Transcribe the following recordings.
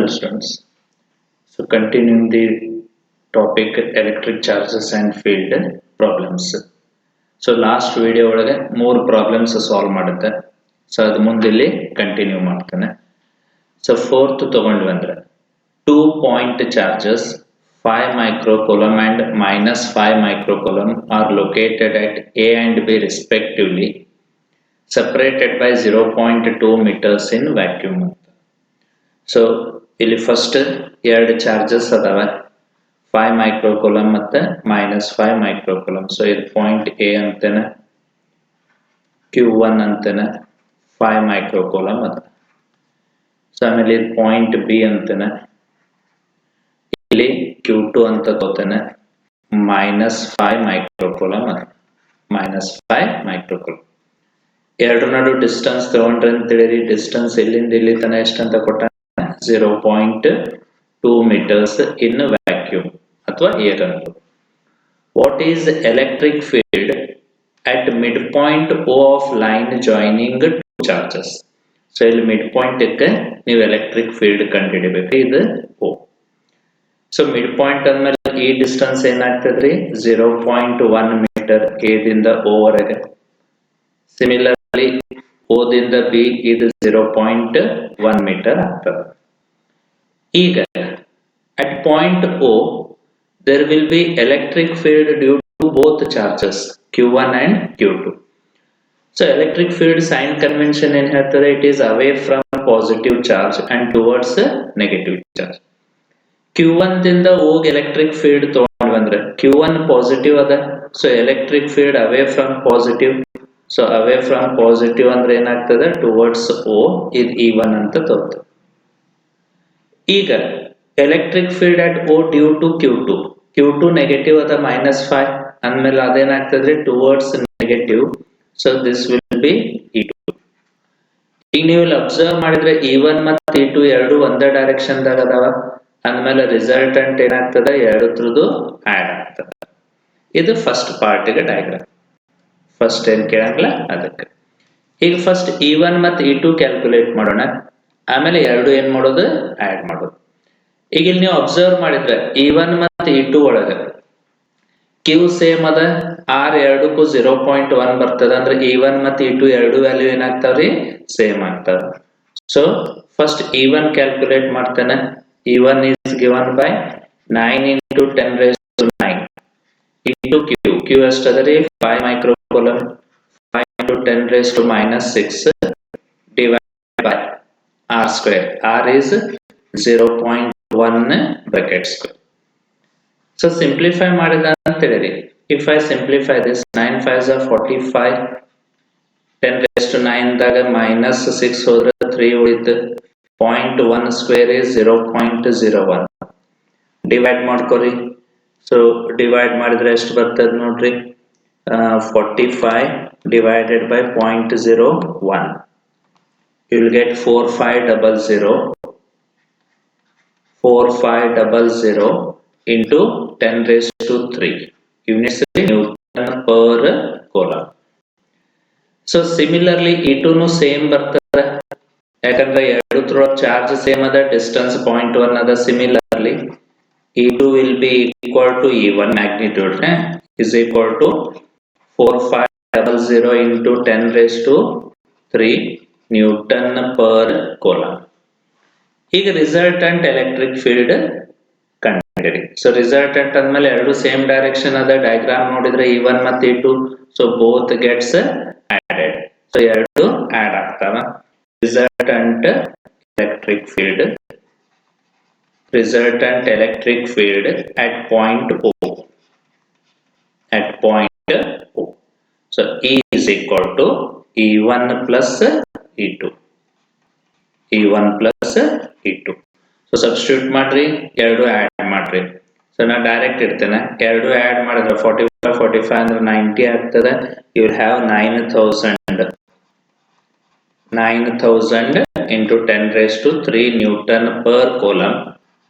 Hello students. So continuing the topic electric charges and field problems. So last video ಒಳಗೆ 3 problems solve ಮಾಡುತ್ತೆ. So ಅದು ಮುಂದೆ ಇಲ್ಲಿ continue ಮಾಡ್ತಾನೆ. So fourth ತಗೊಂಡ್ವಿ ಅಂದ್ರೆ 2 point charges 5 microcoulomb and minus 5 microcoulomb are located at A and B respectively, separated by 0.2 meters in vacuum. So ಇಲ್ಲಿ first ಎರಡು ಚಾರ್ಜಸ್ ಅದಾವ 5 ಮೈಕ್ರೋಕೂಲಂಬ್ ಮತ್ತೆ -5 ಮೈಕ್ರೋಕೂಲಂಬ್. ಸೊ ಇದು ಪಾಯಿಂಟ್ ಎ ಅಂತೇನೆ, Q1 ಅಂತೇನೆ 5 ಮೈಕ್ರೋಕೂಲಂಬ್ ಅದ. ಸೊ ಆಮೇಲೆ ಇದು ಪಾಯಿಂಟ್ ಬಿ ಅಂತೇನೆ, ಇಲ್ಲಿ Q2 ಅಂತ ತಗೋತೇನೆ -5 ಮೈಕ್ರೋಕೂಲಂಬ್ ಅದ, -5 ಮೈಕ್ರೋಕೂಲಂಬ್. ಎರಡು ನಡು ಡಿಸ್ಟೆನ್ಸ್ ತಗೊಂಡ್ರೆ ಅಂತೇಳಿ ಡಿಸ್ಟೆನ್ಸ್ ಇಲ್ಲಿಂದ ಇಲ್ಲಿ ತನ ಎಷ್ಟಂತ ಕೊಟ್ಟ 0.2 meters in vacuum ಅಥವಾ air ಅಂತ. What is electric field at midpoint O of line joining two charges? So ಇಲ್ಲಿ midpoint ಕ್ಕೆ ನೀವು electric field ಕಂಡುಹಿಡಿಬೇಕು, ಇದು O. So midpoint ಅಂದ್ಮೇಲೆ ಈ ಡಿಸ್ಟೆನ್ಸ್ ಏನಾಗ್ತದ್ರಿ 0.1 meter A ದಿಂದ O ವರೆಗೆ. Similarly O ದಿಂದ B ಇದು 0.1 meter ಆಗ್ತದೆ. ಈಗ at point O there will be electric field due to both charges Q1 and Q2. So electric field sign convention ಏನ್ ಹೇಳ್ತದೆ, it is away from positive charge and towards negative charge. Q1 ದಿಂದ O ಗೆ electric field ತಗೊಂಡು ಬಂದ್ರೆ Q1 positive ಅದ, so electric field away from positive. So away from positive ಅಂದ್ರೆ ಏನಾಗ್ತದೆ towards O, ಇದು E1 ಅಂತ ತಗೋತೀವಿ. ಈಗ electric field at O due to Q2 negative ಅದ -5 ಅಂದ್ಮೇಲೆ ಅದೇನಾಗ್ತದ್ರಿ towards negative. So this will be E2. ಈಗ ನೀವು ಇಲ್ಲಿ ಅಬ್ಸರ್ವ್ ಮಾಡಿದ್ರೆ E1 ಮತ್ತು E2 ಎರಡು ಒಂದೇ ಡೈರೆಕ್ಷನ್ ದಾಗ ಅದಾವ ಅಂದ್ಮೇಲೆ ರಿಸಲ್ಟೆಂಟ್ ಏನಾಗ್ತದೆ, ಎರಡತ್ರದ್ದು ಆಡ್ ಆಗ್ತದೆ. ಇದು ಫಸ್ಟ್ ಪಾರ್ಟಿಗೆ ಡಯಾಗ್ರಾಮ್. ಫಸ್ಟ್ ಏನ್ ಕೇಳಂಗಿಲ್ಲ ಅದಕ್ಕೆ. ಈಗ ಫಸ್ಟ್ E1 ಮತ್ತು E2 ಕ್ಯಾಲ್ಕುಲೇಟ್ ಮಾಡೋಣ, ಆಮೇಲೆ ಎರಡು ಏನ್ ಮಾಡೋದು ಆಡ್ ಮಾಡೋದು. ಈಗ ಇಲ್ಲಿ ನೀವು ಅಬ್ಸರ್ವ್ ಮಾಡಿದ್ರೆ E1 ಮತ್ತು E2 ಒಳಗೆ Q ಸೇಮ್ ಅದ, R ಎರಡಕ್ಕೂ 0.1 ಬರ್ತದ, ಅಂದ್ರೆ E1 ಮತ್ತು E2 ಎರಡು ವ್ಯಾಲ್ಯೂ ಏನಾಗ್ತಾವ್ರಿ ಸೇಮ್ ಆಗ್ತಾವ. ಸೊ ಫಸ್ಟ್ E1 ಕ್ಯಾಲ್ಕುಲೇಟ್ ಮಾಡ್ತೇನೆ. E1 is given by 9 into 10 raised to 9 into Q ಎಷ್ಟದರಿ 5 ಮೈಕ್ರೋಕೂಲಂಬ್, 5 into 10 raised to -6 divided by R square. R is 0.1 bracket square. So simplify ಮಾಡಿದ ಅಂತ ಹೇಳಿರಿ. If I simplify this, 9 5s are 45, 10 raised to 9 ದಾಗ -6 ಹೋದ್ರೆ 3 ಉಳಿತು. 0.1 square is 0.01. Divide ಮಾಡ್ಕೊರಿ. So divide ಮಾಡಿದ್ರೆ ಎಷ್ಟು ಬರ್ತದೆ ನೋಡ್ರಿ, 45 divided by 0.01. You will get 4500 into 10 raised to 3 units Newton per coulomb. So similarly E2 ನು ಸೇಮ್ ಬರ್ತದೆ, ಯಾಕಂದ್ರೆ ಎರಡು ಚಾರ್ಜ್ ಸೇಮ್ ಅದ, ಡಿಸ್ಟೆನ್ಸ್ 0.1 ಅದ. Similarly E2 will be equal to E1 magnitude is equal to 4500 into 10 raised to 3 Newton per coulomb. ಈಗ resultant electric field ಕಂಡುಹಿಡಿಯಿರಿ. So resultant ಅಂದ್ಮೇಲೆ ಎರಡು ಸೇಮ್ ಡೈರೆಕ್ಷನ್ ಅದ, ಡಯಾಗ್ರಾಮ್ ನೋಡಿದ್ರೆ E1 ಮತ್ತು E2, so both gets added. So ಎರಡು add ಆಗ್ತಾವ. Resultant electric field at point O. So E is equal to E1 plus E2. So substitute ಮಾಡ್ರಿ, ಎರಡು ಆಡ್ ಮಾಡ್ರಿ. ಸೊ ನಾ ಡೈರೆಕ್ಟ್ ಇಡ್ತೇನೆ, ಎರಡು ಆಡ್ ಮಾಡಿದ್ರೆ 45 ಅಂದ್ರೆ 90 ಆಗ್ತದೆ. You will have 9000 into 10 raised to 3 Newton per coulomb,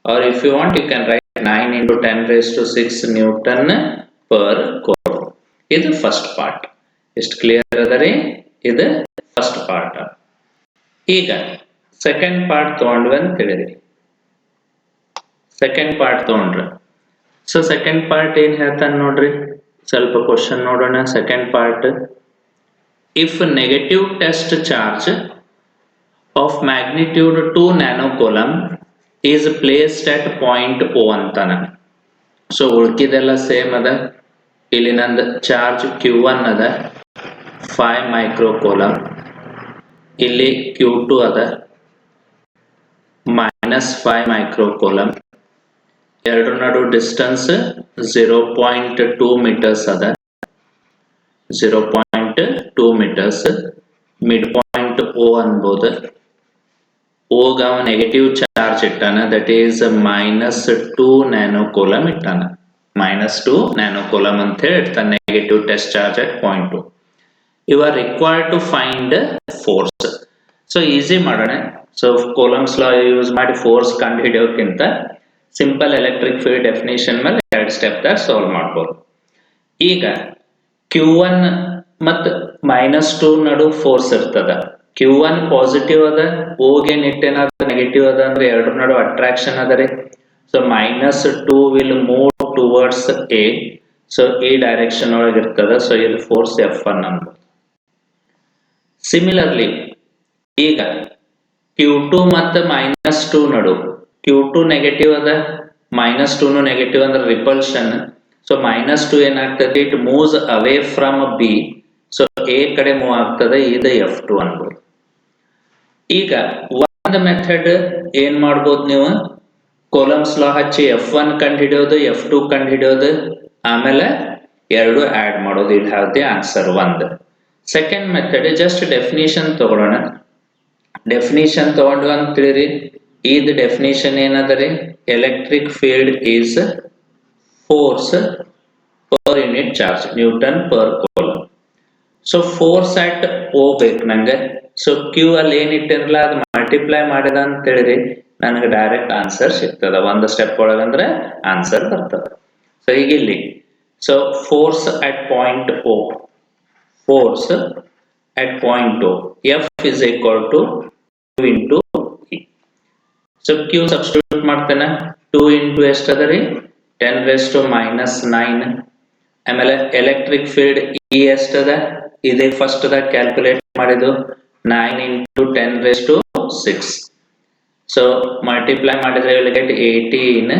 or if you want you can write 9 into 10 raised to 6 Newton per coulomb. ಇದು ಫಸ್ಟ್ ಪಾರ್ಟ್. ಎಷ್ಟು ಕ್ಲಿಯರ್ ಅದ ರೀ, ಇದು ಫಸ್ಟ್ ಪಾರ್ಟ್. ಈಗ ಸೆಕೆಂಡ್ ಪಾರ್ಟ್ ತಗೊಂಡ್ವಿ ಅಂತ ಹೇಳಿದ್ರಿ. ಸೆಕೆಂಡ್ ಪಾರ್ಟ್ ತಗೊಂಡ್ರೆ ಸೊ ಸೆಕೆಂಡ್ ಪಾರ್ಟ್ ಏನ್ ಹೇಳ್ತಾನೆ ನೋಡ್ರಿ, ಸ್ವಲ್ಪ ಕ್ವಶನ್ ನೋಡೋಣ. Second part, if negative test charge of magnitude 2 nanocoulomb is placed at point O ಅಂತಾನ. ಸೊ ಉಳ್ಕಿದೆಲ್ಲ ಸೇಮ್ ಅದ. ಇಲ್ಲಿ ನಂದು ಚಾರ್ಜ್ Q1 ಅದ 5 ಮೈಕ್ರೋಕೋಲಮ್, ಇಲ್ಲಿ Q2 ಅದ -5 ಮೈಕ್ರೋಕೋಲಮ್, ಎರಡು ನಡು ಡಿಸ್ಟೆನ್ಸ್ 0.2 ಮೀಟರ್ಸ್ ಅದ, 0.2 ಮೀಟರ್ಸ್. ಮಿಡ್ ಪಾಯಿಂಟ್ O ಅನ್ಬೋದು. ಓಗ ನೆಗೆಟಿವ್ ಚಾರ್ಜ್ ಇಟ್ಟಾನ, ದಟ್ ಈಸ್ -2 ನ್ಯಾನೋಕೋಲಮ್ ಇಟ್ಟಾನ. -2 ನ್ಯಾನೋಕೋಲಮ್ ಅಂತ ಹೇಳಿ ಇರ್ತಾನೆ negative test charge at point O. You are required to find force. So easy ಮಾಡೋಣ. ಸೊ ಕೂಲಂಬ್ಸ್ ಲಾ ಯೂಸ್ ಮಾಡಿ ಫೋರ್ಸ್ ಕಂಡು ಹಿಡಿಯೋಕ್ಕಿಂತ ಸಿಂಪಲ್ ಎಲೆಕ್ಟ್ರಿಕ್ ಫೀಲ್ಡ್ ಡೆಫಿನೇಷನ್ ಮೇಲೆ 2 ಸ್ಟೆಪ್ ದಾಗ ಸಾಲ್ವ್ ಮಾಡ್ಬೋದು. ಈಗ Q1 ಮತ್ತು -2 ನಡು ಫೋರ್ಸ್ ಇರ್ತದ. Q1 ಪಾಸಿಟಿವ್ ಅದ, ಓಗೆ ನಿಟ್ಟೇನಾದ ನೆಗೆಟಿವ್ ಅದ ಅಂದ್ರೆ ಎರಡರ ನಡು ಅಟ್ರಾಕ್ಷನ್ ಅದ ರೀ. So -2 will move towards A. So ಈ ಡೈರೆಕ್ಷನ್ ಒಳಗೆ ಇರ್ತದ. ಸೊ ಇದು ಫೋರ್ಸ್ F1 ಅನ್ಬೋದು. ಸಿಮಿಲರ್ಲಿ ಈಗ Q2 ಮತ್ತು -2 ನಡು, Q2 ನೆಗೆಟಿವ್ ಅದ, -2 ನೆಗೆಟಿವ್ ಅಂದ್ರೆ ರಿಪಲ್ಷನ್. ಸೊ -2 ಏನಾಗ್ತದೆ, it moves away from B. So A ಕಡೆ ಮೂವ್ ಆಗ್ತದೆ, ಇದು F2 ಅನ್ಬೋದು. ಈಗ ಒಂದು ಮೆಥಡ್ ಏನ್ ಮಾಡ್ಬೋದು ನೀವು, ಕೂಲಂಬ್ಸ್ ಲಾ ಹಚ್ಚಿ F1 ಕಂಡು ಹಿಡಿಯೋದು, F2 ಕಂಡು ಹಿಡಿಯೋದು, ಆಮೇಲೆ ಎರಡು ಆಡ್ ಮಾಡೋದು. ಇಲ್ಲಿ have the answer 1. Second method just definition ತಗೊಳ್ಳೋಣ. ಡೆಫಿನಿಷನ್ ತಗೊಂಡು ಅಂತ ತಿಳಿರಿ. ಇದು ಡೆಫಿನಿಷನ್ ಏನದರಿ, electric field is force per unit charge, newton per coulomb. So force at O ಬೇಕು ನಂಗೆ. ಸೊ Q ಅಲ್ಲಿ ಏನ್ ಇಟ್ಟಿರಲ್ಲ ಅದು ಮಲ್ಟಿಪ್ಲೈ ಮಾಡಿದ ಅಂತ ಹೇಳಿರಿ, ನನಗೆ ಡೈರೆಕ್ಟ್ ಆನ್ಸರ್ ಸಿಗ್ತದ. ಒಂದು ಸ್ಟೆಪ್ ಒಳಗಂದ್ರೆ ಆನ್ಸರ್ ಬರ್ತದ. ಸೊ ಈಗ ಇಲ್ಲಿ so force at point O, force at point O, F is equal to 2 into E. So Q substitute ಮಾಡ್ತೇನೆ. 2 into ಎಷ್ಟು ಅದ ರೀ, 10⁻⁻⁹. ಆಮೇಲೆ ಎಲೆಕ್ಟ್ರಿಕ್ ಫೀಲ್ಡ್ E ಎಷ್ಟದ, ಇದೇ ಫಸ್ಟ್ ದಾಗ ಕ್ಯಾಲ್ಕುಲೇಟ್ ಮಾಡಿದ್ದು 9 into 10⁻⁶. ಸೊ ಮಲ್ಟಿಪ್ಲೈ ಮಾಡಿದ್ರೆ will get 18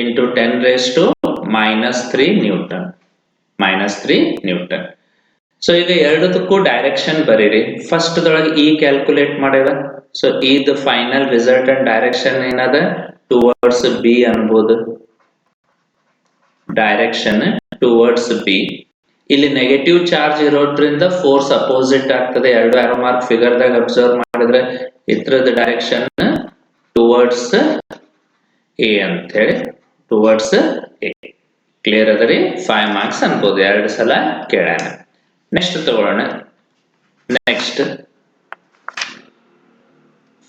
into 10⁻³ Newton, -3 Newton. So ಈಗ ಎರಡದಕ್ಕೂ ಡೈರೆಕ್ಷನ್ ಬರೀರಿ. ಫಸ್ಟ್ ದೊಳಗೆ E ಕ್ಯಾಲ್ಕುಲೇಟ್ ಮಾಡ್ಯಾರ. ಸೊ ಇದು ಫೈನಲ್ ರಿಸಲ್ಟೆಂಟ್ ಡೈರೆಕ್ಷನ್ ಏನದ, ಟುವರ್ಡ್ಸ್ B ಅನ್ಬೋದು. Direction towards B. ಇಲ್ಲಿ ನೆಗೆಟಿವ್ ಚಾರ್ಜ್ ಇರೋದ್ರಿಂದ ಫೋರ್ಸ್ ಅಪೋಸಿಟ್ ಆಗ್ತದೆ. ಎರಡು ಆರೋ ಮಾರ್ಕ್ ಫಿಗರ್ ದಾಗ ಅಬ್ಸರ್ವ್ ಮಾಡಿದ್ರೆ ಇದ್ರದ ಡೈರೆಕ್ಷನ್ ಟುವರ್ಡ್ಸ್ A ಅಂತ ಹೇಳಿ, ಟುವರ್ಡ್ಸ್ A. ಕ್ಲಿಯರ್ ಅದ ರೀ? 5 ಮಾರ್ಕ್ಸ್ ಅನ್ಬೋದು, 2 ಸಲ ಕೇಳೋಣ. ನೆಕ್ಸ್ಟ್ ತಗೊಳ್ಳೋಣ. Next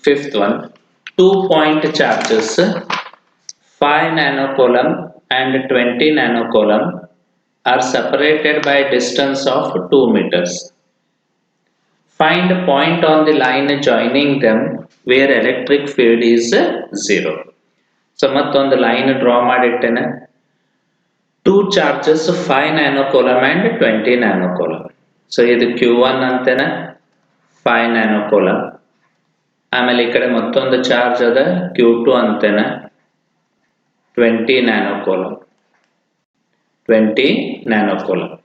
fifth one, 2 point charges 5 nanocoulomb and 20 ನ್ಯಾನೋಕೋಲಮ್ are separated by distance of 2 meters. Find a point on the line joining them where electric field is 0. So ಮತ್ತೊಂದು line draw ಮಾಡಿಟ್ಟೇನೆ. 2 charges 5 nanocoulomb and 20 nanocoulomb. So ಇದು Q1 ಅಂತೇನೆ, 5 ನ್ಯಾನೋಕೋಲಮ್. ಆಮೇಲೆ ಈ ಕಡೆ ಮತ್ತೊಂದು charge ಅದ Q2 ಅಂತೇನೆ, 20 ನ್ಯಾನೋಕೋಲಮ್, 20 ನ್ಯಾನೋಕೋಲಮ್.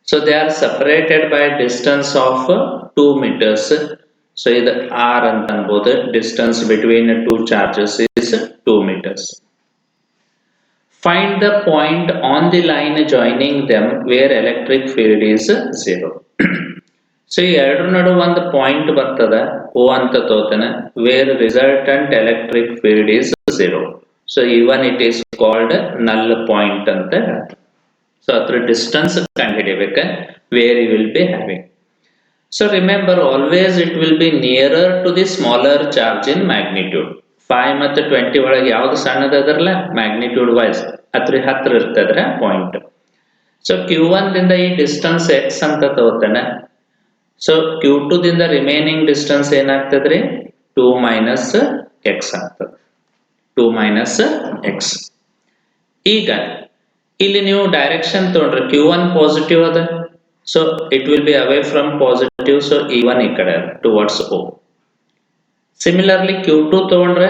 So they are separated by distance of 2 meters. So ಇದು R ಅಂತ ಅನ್ಬೋದು. Distance between 2 charges is 2 meters. Find the point on the line joining them where electric field is 0. So ಈ ಎರಡರ ನಡು ಒಂದು ಪಾಯಿಂಟ್ ಬರ್ತದ, O ಅಂತ ತೋತೇನೆ, where resultant electric field is 0. So even it is called null point ಅಂತ ಹೇಳ್ತಾರೆ. So ಅದ್ರ distance ಕಂಡು ಹಿಡಿಬೇಕು, where you will be having. So remember always it will be nearer to the smaller charge in magnitude. 5 ಮತ್ತು 20 ಒಳಗೆ ಯಾವ್ದು ಸಣ್ಣದದ್ರಲ್ಲ magnitude wise ಅದ್ರ ಹತ್ರ ಇರ್ತದ್ರೆ ಪಾಯಿಂಟ್. ಸೊ Q1 ದಿಂದ ಈ ಡಿಸ್ಟೆನ್ಸ್ X ಅಂತ ತಗೋತಾನೆ. ಸೊ Q2 ದಿಂದ ರಿಮೈನಿಂಗ್ ಡಿಸ್ಟೆನ್ಸ್ ಏನಾಗ್ತದ್ರಿ, 2 - X ಆಗ್ತದೆ. 2 minus x. ಈಗ ಇಲ್ಲಿ ನೀವು ಡೈರೆಕ್ಷನ್ ತಗೊಂಡ್ರೆ q1 ಪಾಸಿಟಿವ್ ಅದ, so it will B away from positive, so e1 ಈ ಕಡೆ ಟುವರ್ಡ್ಸ್ o. ಸಿಮಿಲರ್ಲಿ q2 ತಗೊಂಡ್ರೆ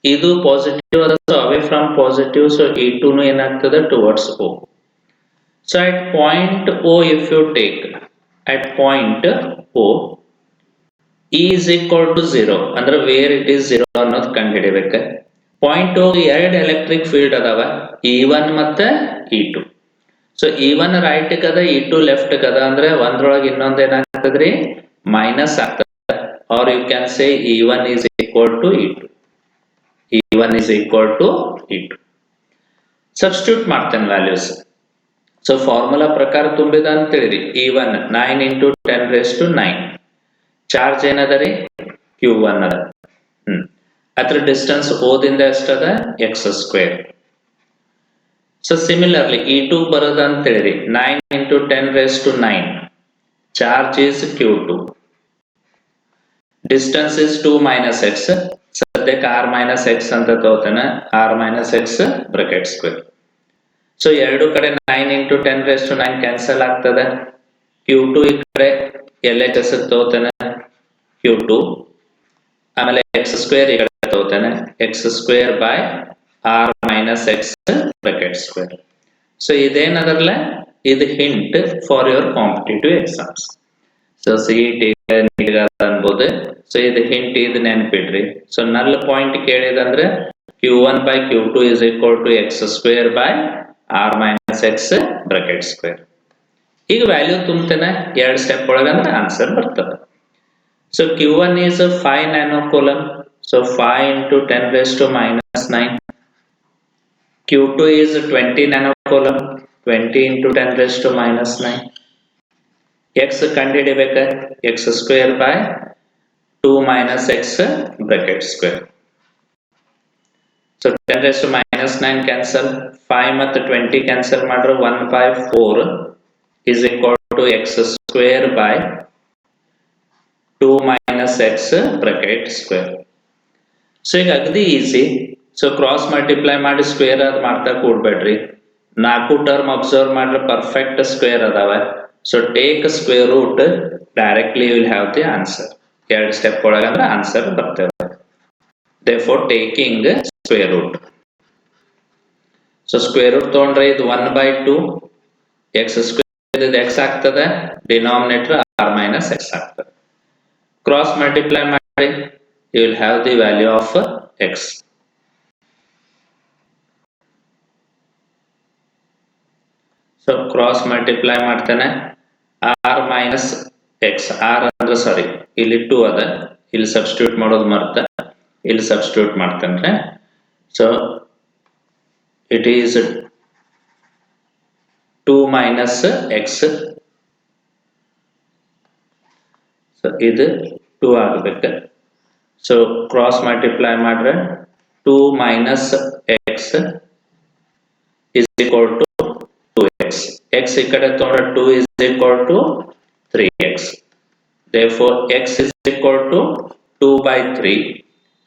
ಇದು ಪಾಸಿಟಿವ್ ಅದ, so away from positive, so e2 ಏನಾಗ್ತದೆ towards o. So at point o, if you take at point o e is equal to 0 ಅಂದ್ರೆ where it is 0 ಅನ್ನೋದು ಕಂಡು ಹಿಡಿಬೇಕು. ಪಾಯಿಂಟ್ o ಎರಡು electric field ಅದಾವ, e1 ಮತ್ತೆ e2. So e1 right ಕದ, e2 left ಕದ, ಅಂದ್ರೆ ಒಂದ್ರೊಳಗೆ ಇನ್ನೊಂದ್ ಏನಾಗ್ತದ್ರಿ ಮೈನಸ್ ಆಗ್ತದೆ. Or you can say e1 is equal to e2. e1 is equal to e2. Substitute ಮಾಡ್ತೇನೆ ವ್ಯಾಲ್ಯೂಸ್. ಸೊ ಫಾರ್ಮುಲಾ ಪ್ರಕಾರ ತುಂಬಿದ ಅಂತ ತಿಳಿರಿ. e1 9 into 10 raised to 9. Charge ಏನದ ರೀ q1 ಅದ. ಅದ್ರ ಡಿಸ್ಟೆನ್ಸ್ ಓದಿಂದ ಎಷ್ಟದ x square. So similarly e2 ಬರೋದ ಅಂತ ಹೇಳಿರಿ 9 into 10 raised to 9. Charge is q2. Distance is 2 minus x. ಸದ್ಯಕ್ಕೆ r minus x ಅಂತ ತಗೋತಾನೆ, r minus x bracket square. So ಎರಡು ಕಡೆ 9 into 10 raised to 9 ಕ್ಯಾನ್ಸಲ್ ಆಗ್ತದೆ. q2 ಈ ಕಡೆ LHS ತಗೋತಾನೆ q2, ಆಮೇಲೆ ಎಕ್ಸ್ ಸ್ಕ್ವೇರ್ ಈ ಕಡೆ ತಗೋತಾನೆ x square by r minus x bracket square. So ಇದೇನದರಲ್ಲ ಇದು hint for your competitive exams. So CET ಅನ್ಬೋದು. ಸೊ ಇದು ಹಿಂಟ್, ಇದು ನೆನ್ಪಿಡ್ರಿ. ಸೊ ನಲ್ ಪಾಯಿಂಟ್ ಕೇಳಿದಂದ್ರೆ q1 by q2 is equal to x square by r minus x bracket square. ಈಗ value ತುಂಬ್ತೇನೆ ಎರಡು step ಒಳಗಂದ್ರೆ ಆನ್ಸರ್ ಬರ್ತದೆ. So q1 is 5 nanocoulomb. So 5 into 10 raised to minus 9. q2 is 20 nanocoulomb. 20 into 10 raised to minus 9. x ಕಂಡುಹಿಡಿಬೇಕ x square by 2 minus x bracket square. So 10 raised to minus 9 cancel, 5 ಮತ್ತು 20 cancel ಮಾಡ್ರೆ 1 by 4 is equal to x square by 2 minus x bracket square. So ಈಗ ಅಗದಿ easy. So cross multiply ಮಾಡಿ square ಅದ್ ಮಾಡ್ತಾ ಕೂಡ್ಬೇಡ್ರಿ. 4 term observe ಮಾಡ್ರೆ perfect square ಅದಾವ. So take square root, directly you will have the answer. ಎರಡು step ಒಳಗಂದ್ರೆ ಆನ್ಸರ್ ಬರ್ತೇವೆ. therefore taking square root. So square root ತಗೊಂಡ್ರೆ ಇದು 1 by 2 x ಸ್ಕ್ವೇರ್ ಇದು x ಆಗ್ತದೆ, ಡಿನಾಮಿನೇಟರ್ r minus x ಆಗ್ತದೆ. ಕ್ರಾಸ್ ಮಲ್ಟಿಪ್ಲೈ ಮಾಡಿ you will have the value of x. So cross multiply ಮಾಡ್ತೇನೆ r minus x. r ಅಂದ್ರೆ ಸಾರಿ ಇಲ್ಲಿ 2 ಅದ, ಇಲ್ಲಿ ಸಬ್ಸ್ಟಿಟ್ಯೂಟ್ ಮಾಡೋದು ಮರ್ತ, ಇಲ್ಲಿ ಸಬ್ಸ್ಟಿಟ್ಯೂಟ್ ಮಾಡ್ತೇನೆ. So it is 2 minus x. So ಇದು 2 ಆಗಬೇಕು. ಸೊ ಕ್ರಾಸ್ ಮಲ್ಟಿಪ್ಲೈ ಮಾಡ್ರೆ 2 minus x is equal to 2x. x ಈ ಕಡೆ ತಗೊಂಡ್ರೆ 2 is equal to 3x. therefore x is equal to 2 by 3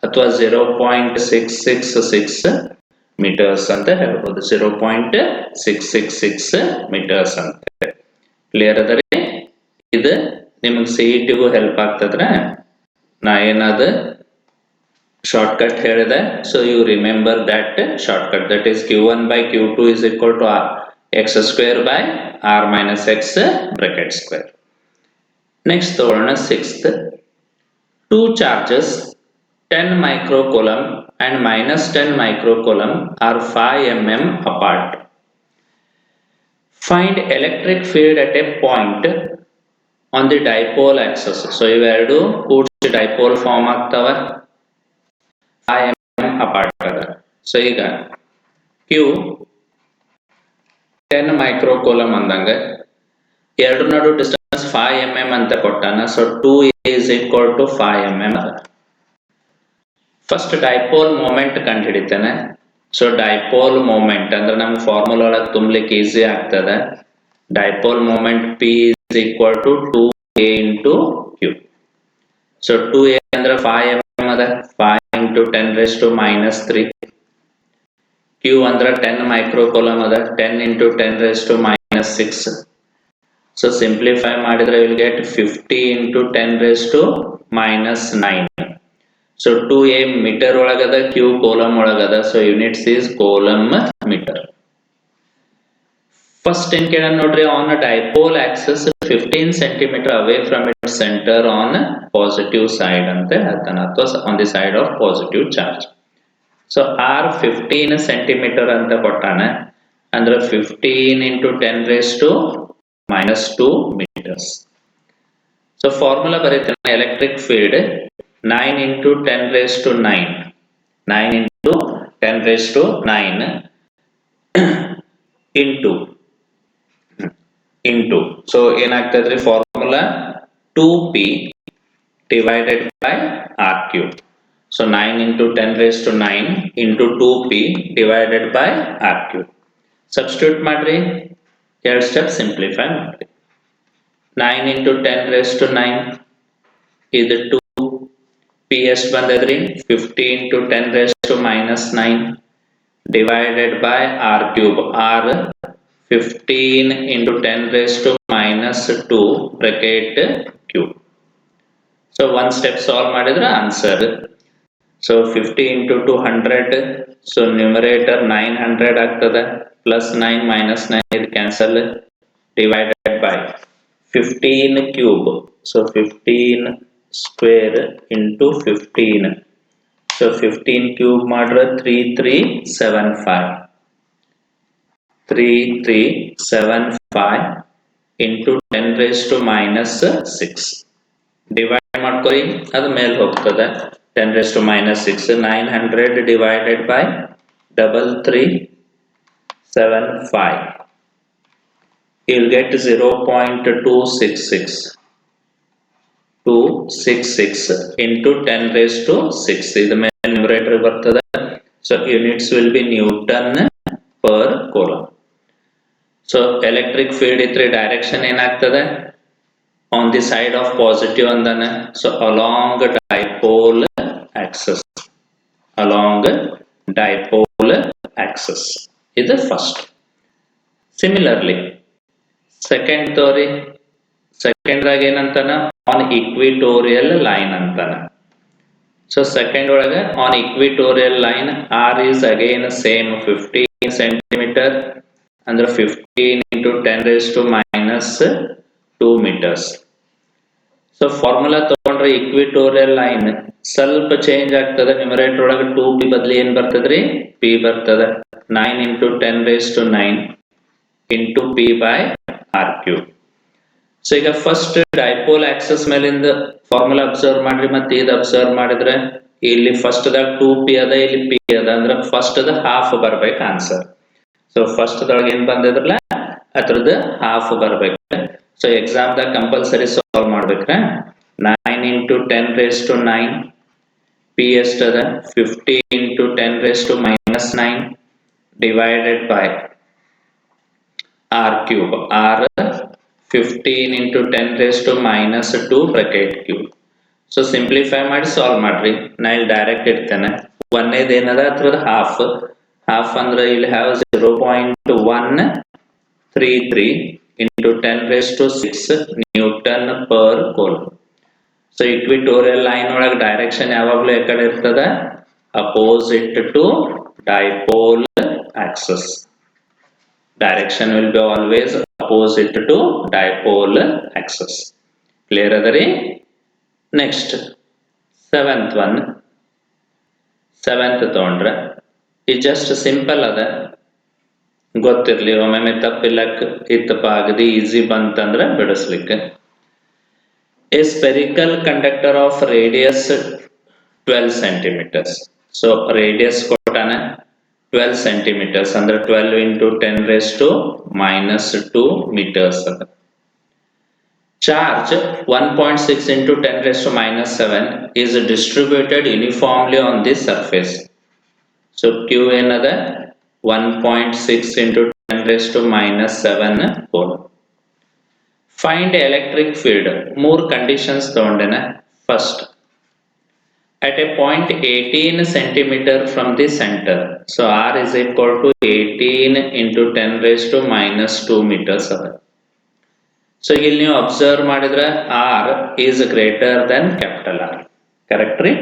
ಅಥವಾ 0.666 ಮೀಟರ್ಸ್ ಅಂತ ಹೇಳ್ಬೋದು. 0.666 ಮೀಟರ್ಸ್ ಅಂತ. ಕ್ಲಿಯರ್ ಅದರಿ? ಇದು ನಿಮಗೆ CETಗೂ ಹೆಲ್ಪ್ ಆಗ್ತದ್ರೆ ನಾ ಏನಾದ ಶಾರ್ಟ್ಕಟ್ ಹೇಳಿದೆ. So you remember that shortcut, that is q1 by q2 is equal to x square by r minus x bracket square. Next ತಗೊಳ್ಳೋಣ 6th. Two charges 10 microcoulomb and minus 10 microcoulomb are 5 mm apart. Find electric field at a point on the dipole axis. So ಇವೆರಡು ಕೂಡಿಸಿ dipole form ಆಗ್ತವೆ, 5 mm apart ಅದ. So ಈಗ q 10 microcoulomb ಅಂದಂಗ ಎರಡು ನಡು distance 5 mm ಅಂತ ಕೊಟ್ಟಾನ. ಸೊ 2 is equal to 5 mm. First dipole moment ಕಂಡು ಹಿಡಿತೇನೆ. ಸೊ ಡೈಪೋಲ್ ಮೂಮೆಂಟ್ ಅಂದ್ರೆ ನಮ್ಗೆ ಫಾರ್ಮುಲಾ ಒಳಗೆ ತುಂಬಲಿಕ್ಕೆ ಈಸಿ ಆಗ್ತದೆ. Dipole moment P is equal to 2a into q. So 2a ಅಂದ್ರೆ 5 mm ಅದ, 5 into 10 raised to minus 3. Q under 10 microcoulomb ada 10 into 10 raised to minus 6. So simplify ಮಾಡಿದ್ರೆ you will get 50 into 10 raised to minus 9. So 2a meter ಒಳಗದ Q coulomb ಒಳಗದ, so units is coulomb meter. First in ಕೇಳ ನೋಡ್ರಿ, on a dipole axis 15 cm away from its center on positive side ಅಂತ ಹೇಳ್ತಾನೆ, ಅಥವಾ on the side of positive charge. So R 15 cm ಅಂತ ಕೊಟ್ಟಾನೆ, ಅಂದ್ರೆ 15 into 10 raised to minus 2 meters. So formula ಬರೀತಾನೆ, electric field 9 into 10 raised to 9, 9 into 10 raised to 9 into so ಏನಾಗ್ತದ್ರಿ formula 2p divided by r cube. So 9 into 10 raised to 9 into 2p divided by r cube. Substitute ಮಾಡ್ರಿ, ಎರಡು step simplify ಮಾಡ್ರಿ. 9 into 10 raised to 9 ಇದು 2, p ಎಷ್ಟು ಬಂದದ್ರಿ 50 into 10 raised to minus 9 divided by r cube. r 15 into 10 raised to minus 2 bracket cube. So one step solve ಮಾಡಿದ್ರೆ answer. So 50 into 200, so numerator 900 ಆಗ್ತದೆ, plus 9 minus 9 ಇದು cancel, divided by 15 cube. So 15 square into 15. So 15 cube ಮಾಡಿದ್ರೆ 3375. 3375 into 10 raised to minus 6. Divide ಮಾಡ್ಕೊರಿ, ಅದು ಮೇಲೆ ಹೋಗ್ತದೆ. 10 raised to minus 6. 900 divided by 3375. You'll get 0.266. 266 into 10 raised to 6. ಇದು ಮೇಲೆ numerator ಬರ್ತದೆ. So units will be Newton per coulomb. So electric field ಇದ್ರೆ direction ಏನಾಗ್ತದೆ, on the side of positive ಅಂದಾನೆ. So along dipole axis, along dipole axis ಇದು first. Similarly second theory, second ದಾಗ ಏನಂತಾನ, on equatorial line ಅಂತಾನ. So second ಒಳಗೆ on equatorial line r is again same 15 centimeter, ಅಂದ್ರೆ 15 into 10 raised to minus 2 meters. So formula ತಗೊಂಡ್ರೆ equatorial line ಸ್ವಲ್ಪ change ಆಗ್ತದೆ, numerator ಒಳಗೆ 2p ಬದಲಿ ಏನ್ ಬರ್ತದ್ರಿ p ಬರ್ತದೆ. 9 into 10 raised to 9 into p by r cube. So ಈಗ ಫಸ್ಟ್ ಡೈಪೋಲ್ ಆಕ್ಸಸ್ ಮೇಲಿಂದ ಫಾರ್ಮುಲಾ ಅಬ್ಸರ್ವ್ ಮಾಡ್ರಿ, ಮತ್ತೆ ಇದು ಅಬ್ಸರ್ವ್ ಮಾಡಿದ್ರೆ ಇಲ್ಲಿ ಫಸ್ಟ್ ದಾಗ 2p ಅದ, ಇಲ್ಲಿ p ಅದ, ಅಂದ್ರೆ ಫಸ್ಟ್ ದ ಹಾಫ್ ಬರ್ಬೇಕು ಆನ್ಸರ್. ಸೊ ಫಸ್ಟ್ ದೊಳಗೆ ಏನ್ ಬಂದಿದ್ರಲ್ಲ ಅದ್ರದ್ದು ಹಾಫ್ ಬರ್ಬೇಕು. ಸೊ ಎಕ್ಸಾಮ್ ದಾಗ ಕಂಪಲ್ಸರಿ ಸಾಲ್ವ್ ಮಾಡ್ಬೇಕ್ರೆ. 9 into 10 raised to 9, p ಎಷ್ಟದ 50 into 10 raised to minus 9 divided by r cube. r 15 into 10 raised to minus 2 bracket cube. So simplify ಮಾಡಿ ಸಾಲ್ವ್ ಮಾಡ್ರಿ. ನಾ ಇಲ್ಲಿ ಡೈರೆಕ್ಟ್ ಇಡ್ತೇನೆ. ಒಂದೇದು ಏನದ ಅದ್ರದ್ದು ಹಾಫ್, ಹಾಫ್ ಅಂದ್ರೆ ಇಲ್ಲಿ have 0.133 into 10 raised to 6 Newton per coulomb. So equatorial line ಒಳಗೆ ಡೈರೆಕ್ಷನ್ ಯಾವಾಗಲೂ ಈ ಕಡೆ ಇರ್ತದ, opposite to dipole axis. Direction will be always opposite to dipole axis. Clear adari? Next, seventh one. Seventh ತಗೊಂಡ್ರೆ ಇದು just simple ಅದ, ಗೊತ್ತಿರ್ಲಿ, ಒಮ್ಮೆ ತಪ್ಪಿಲ್ಲಕ್ ಇತ್ತಪ್ಪ ಆಗದಿ ಈಸಿ ಬಂತಂದ್ರೆ ಬಿಡಿಸ್ಲಿಕ್ಕೆ. A spherical conductor of radius 12 centimeters. So radius ಕೊಟ್ಟಾನೆ 12 centimeters, ಅಂದ್ರೆ 12 into 10 raised to minus 2 meters. Charge 1.6 into 10 raised to minus 7 is distributed uniformly on this surface. So Q ಏನದ 1.6 into 10 raised to minus 7 coulomb. Find electric field. ಮೂರು conditions ತಗೊಂಡೇನೆ. First at a point 18 centimeter from the center. So r is equal to 18 into 10 raised to minus 2 meters ಅದ. So ಇಲ್ಲಿ ನೀವು observe ಮಾಡಿದ್ರೆ r is greater than capital R. Correct ರೀ?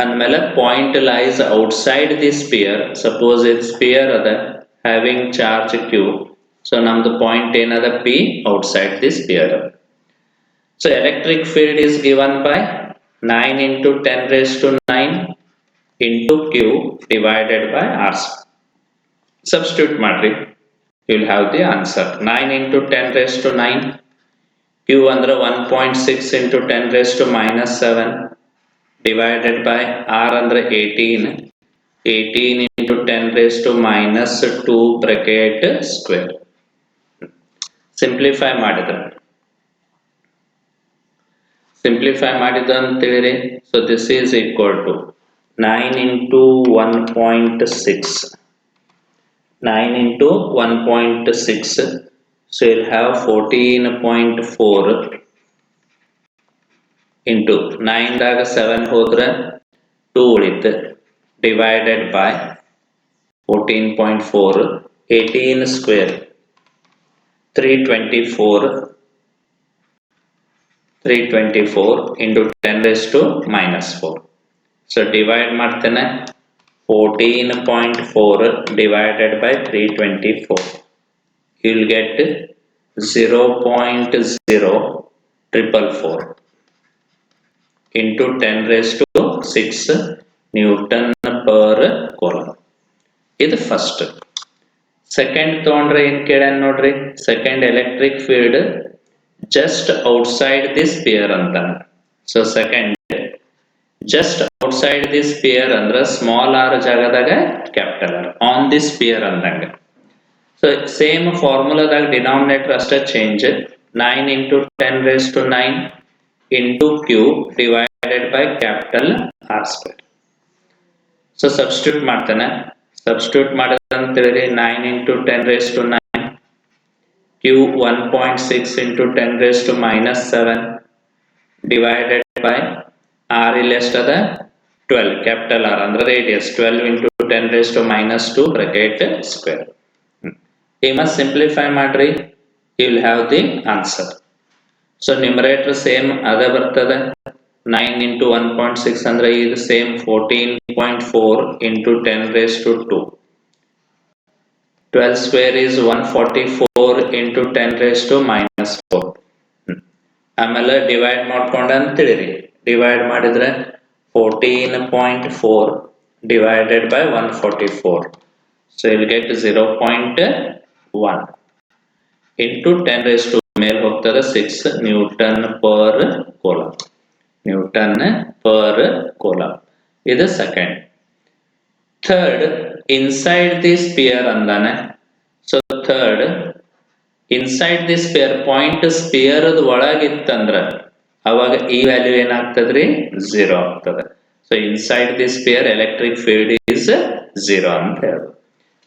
ಅಂದಮೇಲೆ point lies outside the sphere. Suppose ಇದು sphere ಅದ having charge q. So ನಮ್ದು point ಏನದ p outside the sphere. So electric field is given by 9 into 10 raised to 9 into q divided by r. Substitute ಮಾಡ್ರಿ, you will have the answer. 9 into 10 raised to 9, q ಅಂದ್ರೆ 1.6 into 10 raised to minus 7 divided by r ಅಂದ್ರೆ 18, 18 into 10 raised to minus 2 bracket square. Simplify ಮಾಡಿದ್ರೆ ಅಂತ ಹೇಳಿರಿ. So this is equal to 9 into 1.6. 9 into 1.6. So you'll have 14.4 into 9 ದಾಗ 7 ಹೋದ್ರೆ 2 ಉಳಿತು divided by 14.4, 18 square 324 into 10 raised to minus 4. So divide ಮಾಡ್ತೇನೆ 14.4 divided by 324. You will get 0.0444 into 10 raised to 6 Newton per coulomb. ಇದು first. Second ತಗೊಂಡ್ರೆ ಏನ್ ಕೇಳ್ಯಾನ ನೋಡ್ರಿ, second electric field just outside the sphere ಅಂತಾನೆ. So second just outside the sphere ಅಂದ್ರ small r ಜಾಗದಾಗ capital r on the sphere ಅಂದಂಗ. So same ಫಾರ್ಮುಲಾದಾಗ ಡಿನಾಮಿನೇಟರ್ ಅಷ್ಟೇ change, 9 into 10 raised to 9 into q divided by capital R square. So substitute ಮಾಡ್ತಾನೆ, substitute ಮಾಡಿದ್ರೆ ಅಂತ ಹೇಳಿದ್ರೆ 9 into 10 raised to 9, q 1.6 into 10 raised to minus 7 divided by r ಇಲ್ಲಿ ಎಷ್ಟದ 12 capital R ಅಂದ್ರೆ radius 12 into 10 raised to minus 2 bracket square. You must simplify ಮಾಡ್ರಿ, you will have the answer. So numerator same ಅದ ಬರ್ತದೆ, 9 into 1.6 ಅಂದ್ರೆ ಇದು same 14.4 into 10 raised to 2. 12 square is 144 into 10 raised to minus 4. ಆಮೇಲೆ divide ಮಾಡ್ಕೊಂಡ ಅಂತ ತಿಳಿರಿ, divide ಮಾಡಿದ್ರೆ 14.4 divided by 144. So you will get 0.1 into 10 raised to ಮೇಲೆ ಹೋಗ್ತದೆ 6 Newton per coulomb. Newton per coulomb. ಇದು second. Third inside the sphere ಅಂದಾನೆ. So third inside the sphere point sphere ಒಳಗಿತ್ತಂದ್ರ ಅವಾಗ ಈ ವ್ಯಾಲ್ಯೂ ಏನಾಗ್ತದ್ರಿ 0 ಆಗ್ತದೆ. So inside the sphere electric field is 0 ಅಂತ ಹೇಳೋದು.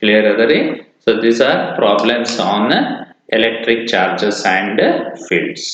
ಕ್ಲಿಯರ್ ಅದ ರೀ? So these are problems on electric charges and fields.